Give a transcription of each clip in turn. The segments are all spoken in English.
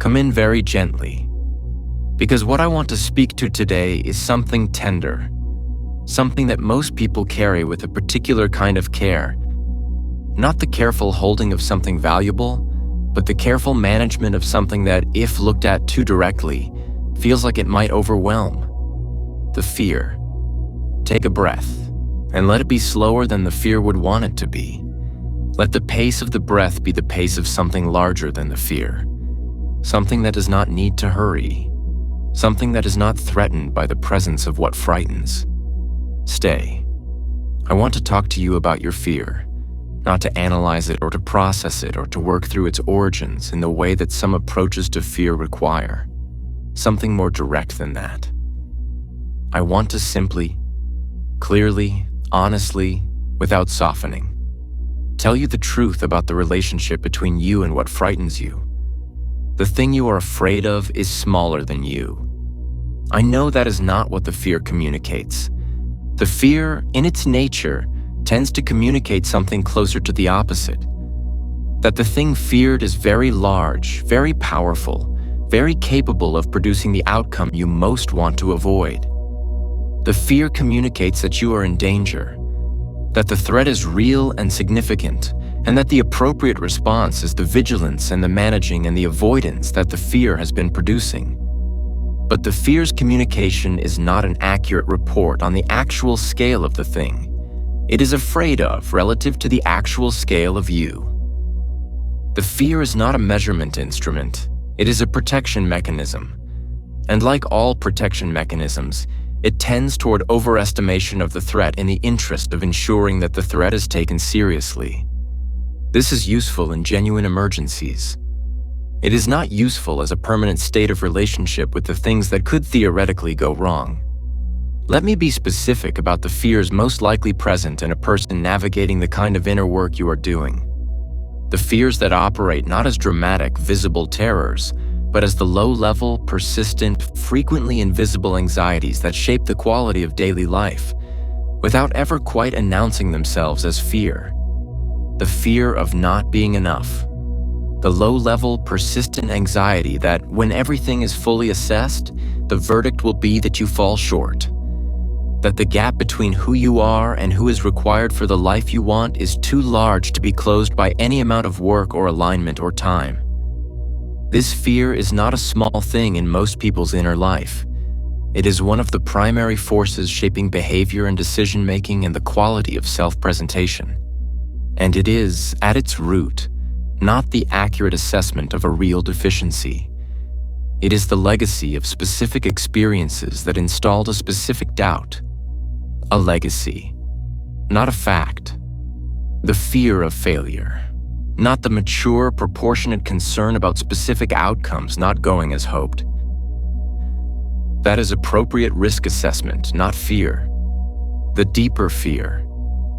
Come in very gently, because what I want to speak to today is something tender, something that most people carry with a particular kind of care. Not the careful holding of something valuable, but the careful management of something that, if looked at too directly, feels like it might overwhelm. The fear. Take a breath, and let it be slower than the fear would want it to be. Let the pace of the breath be the pace of something larger than the fear. Something that does not need to hurry. Something that is not threatened by the presence of what frightens. Stay. I want to talk to you about your fear, not to analyze it or to process it or to work through its origins in the way that some approaches to fear require. Something more direct than that. I want to simply, clearly, honestly, without softening, tell you the truth about the relationship between you and what frightens you. The thing you are afraid of is smaller than you. I know that is not what the fear communicates. The fear, in its nature, tends to communicate something closer to the opposite. That the thing feared is very large, very powerful, very capable of producing the outcome you most want to avoid. The fear communicates that you are in danger, that the threat is real and significant, and that the appropriate response is the vigilance and the managing and the avoidance that the fear has been producing. But the fear's communication is not an accurate report on the actual scale of the thing it is afraid of relative to the actual scale of you. The fear is not a measurement instrument, it is a protection mechanism. And like all protection mechanisms, it tends toward overestimation of the threat in the interest of ensuring that the threat is taken seriously. This is useful in genuine emergencies. It is not useful as a permanent state of relationship with the things that could theoretically go wrong. Let me be specific about the fears most likely present in a person navigating the kind of inner work you are doing. The fears that operate not as dramatic, visible terrors, but as the low-level, persistent, frequently invisible anxieties that shape the quality of daily life, without ever quite announcing themselves as fear. The fear of not being enough. The low-level, persistent anxiety that, when everything is fully assessed, the verdict will be that you fall short. That the gap between who you are and who is required for the life you want is too large to be closed by any amount of work or alignment or time. This fear is not a small thing in most people's inner life. It is one of the primary forces shaping behavior and decision-making and the quality of self-presentation. And it is, at its root, not the accurate assessment of a real deficiency. It is the legacy of specific experiences that installed a specific doubt. A legacy, not a fact. The fear of failure. Not the mature, proportionate concern about specific outcomes not going as hoped. That is appropriate risk assessment, not fear. The deeper fear,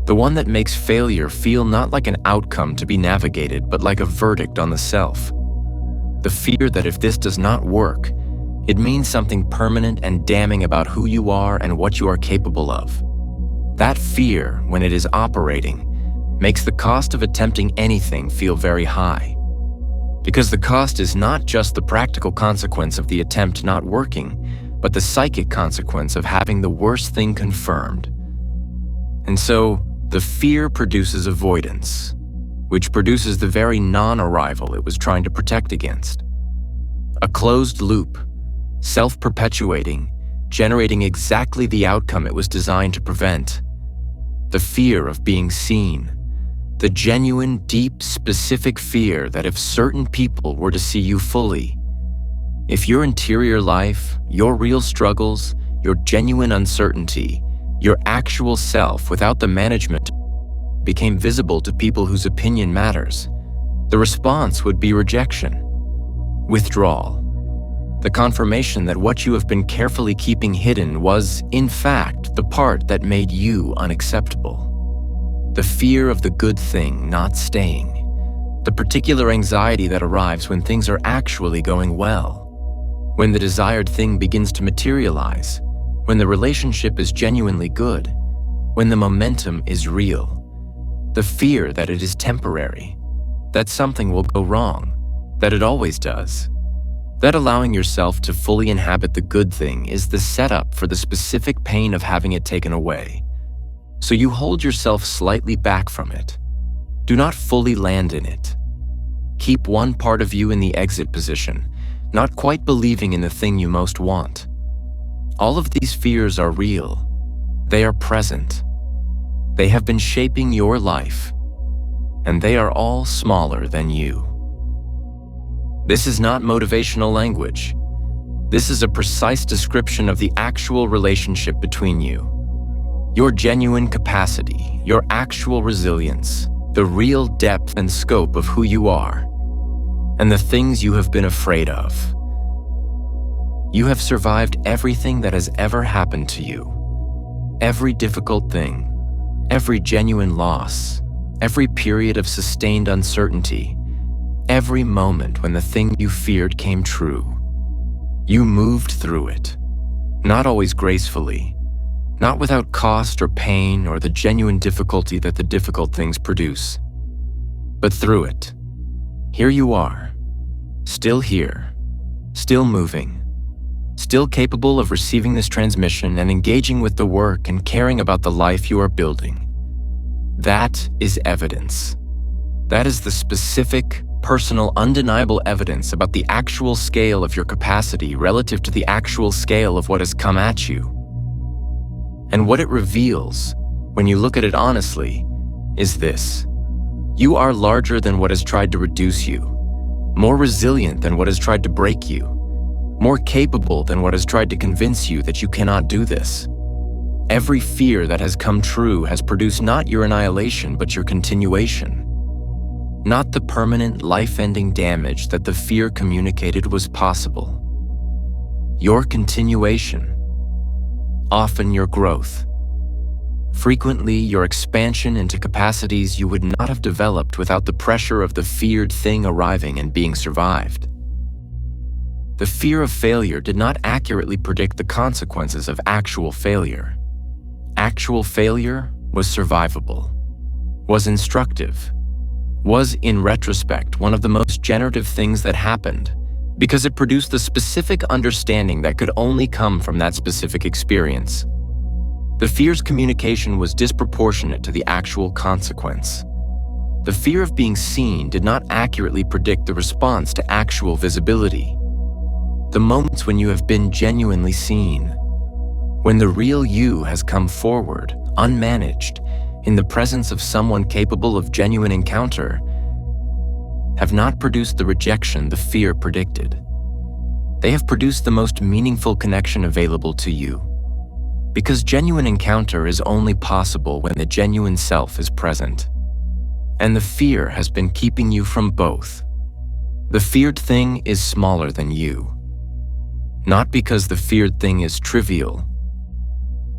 the one that makes failure feel not like an outcome to be navigated, but like a verdict on the self. The fear that if this does not work, it means something permanent and damning about who you are and what you are capable of. That fear, when it is operating, makes the cost of attempting anything feel very high. Because the cost is not just the practical consequence of the attempt not working, but the psychic consequence of having the worst thing confirmed. And so, the fear produces avoidance, which produces the very non-arrival it was trying to protect against. A closed loop, self-perpetuating, generating exactly the outcome it was designed to prevent. The fear of being seen. The genuine, deep, specific fear that if certain people were to see you fully, if your interior life, your real struggles, your genuine uncertainty, your actual self without the management became visible to people whose opinion matters, the response would be rejection, withdrawal. The confirmation that what you have been carefully keeping hidden was, in fact, the part that made you unacceptable. The fear of the good thing not staying. The particular anxiety that arrives when things are actually going well. When the desired thing begins to materialize. When the relationship is genuinely good. When the momentum is real. The fear that it is temporary. That something will go wrong. That it always does. That allowing yourself to fully inhabit the good thing is the setup for the specific pain of having it taken away. So you hold yourself slightly back from it. Do not fully land in it. Keep one part of you in the exit position, not quite believing in the thing you most want. All of these fears are real. They are present. They have been shaping your life, and they are all smaller than you. This is not motivational language. This is a precise description of the actual relationship between you. Your genuine capacity, your actual resilience, the real depth and scope of who you are, and the things you have been afraid of. You have survived everything that has ever happened to you. Every difficult thing, every genuine loss, every period of sustained uncertainty, every moment when the thing you feared came true. You moved through it, not always gracefully, not without cost or pain or the genuine difficulty that the difficult things produce, but through it. Here you are, still here, still moving, still capable of receiving this transmission and engaging with the work and caring about the life you are building. That is evidence. That is the specific, personal, undeniable evidence about the actual scale of your capacity relative to the actual scale of what has come at you. And what it reveals, when you look at it honestly, is this. You are larger than what has tried to reduce you, more resilient than what has tried to break you, more capable than what has tried to convince you that you cannot do this. Every fear that has come true has produced not your annihilation, but your continuation. Not the permanent, life-ending damage that the fear communicated was possible. Your continuation. Often your growth. Frequently your expansion into capacities you would not have developed without the pressure of the feared thing arriving and being survived. The fear of failure did not accurately predict the consequences of actual failure. Actual failure was survivable, was instructive, was, in retrospect, one of the most generative things that happened, because it produced the specific understanding that could only come from that specific experience. The fear's communication was disproportionate to the actual consequence. The fear of being seen did not accurately predict the response to actual visibility. The moments when you have been genuinely seen, when the real you has come forward, unmanaged, in the presence of someone capable of genuine encounter, have not produced the rejection the fear predicted. They have produced the most meaningful connection available to you, because genuine encounter is only possible when the genuine self is present. And the fear has been keeping you from both. The feared thing is smaller than you. Not because the feared thing is trivial.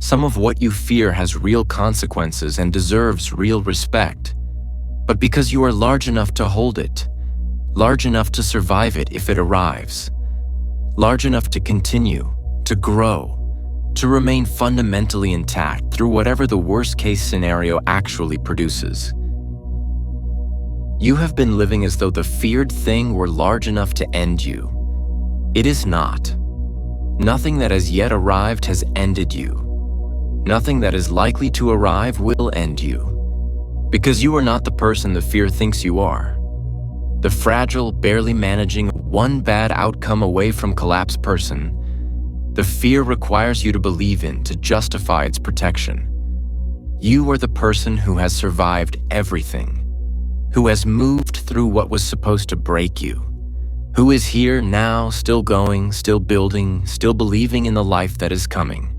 Some of what you fear has real consequences and deserves real respect, but because you are large enough to hold it, large enough to survive it if it arrives, large enough to continue, to grow, to remain fundamentally intact through whatever the worst-case scenario actually produces. You have been living as though the feared thing were large enough to end you. It is not. Nothing that has yet arrived has ended you. Nothing that is likely to arrive will end you, because you are not the person the fear thinks you are. The fragile, barely managing one bad outcome away from collapse person, the fear requires you to believe in to justify its protection. You are the person who has survived everything, who has moved through what was supposed to break you, who is here now, still going, still building, still believing in the life that is coming.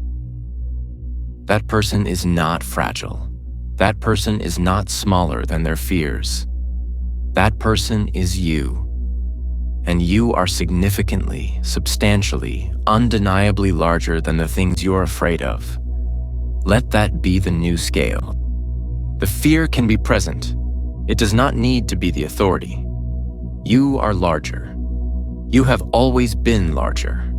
That person is not fragile. That person is not smaller than their fears. That person is you. And you are significantly, substantially, undeniably larger than the things you're afraid of. Let that be the new scale. The fear can be present. It does not need to be the authority. You are larger. You have always been larger.